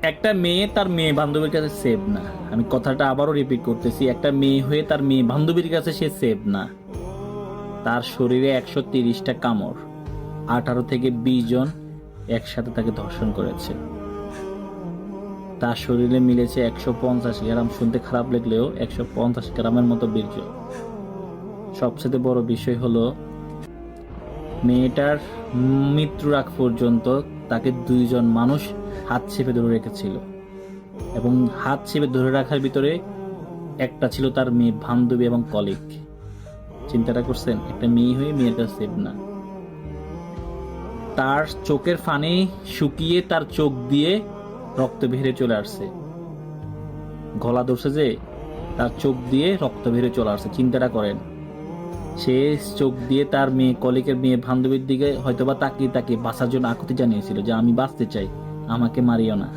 একটা মেয়ে তার মেয়ে বান্ধবীর কাছে সেভ না। আমি কথাটা আবারও রিপিট করতেছি, একটা মেয়ে হয়ে তার মেয়ে বান্ধবীর কাছে সে সেভ না। তার শরীরে 130টা কামড়, 18 থেকে 20 জন একসাথে তাকে ধর্ষণ করেছে। তার শরীরে মিলেছে 150 গ্রাম, শুনতে খারাপ লাগলেও 150 গ্রামের মতো বীর্য। সবচেয়ে বড় বিষয় হলো, মেয়েটার মৃত্যুর আগ পর্যন্ত তাকে 2 জন মানুষ হাত চেপে ধরে রেখেছিল, এবং হাত চেপে ধরে রাখার ভিতরে একটা ছিল তার মেয়ে বান্ধবী এবং কলিগ। চিন্তাটা করছেন? একটা মেয়ে হয়ে মেয়ের কাছে সেভ না। তার চোখের ফানি শুকিয়ে তার চোখ দিয়ে রক্ত বেরিয়ে চলে আসছে। গলা ধরছে যে, তার চোখ দিয়ে রক্ত বেরিয়ে চলে আসছে। চিন্তাটা করেন, সে চোখ দিয়ে তার মেয়ে কলিগের মেয়ে বান্ধবীর দিকে হয়তোবা তাকিয়ে তাকিয়ে বাঁচার জন্য আকুতি জানিয়েছিল যে আমি বাঁচতে চাই, আমাকে মারিও না।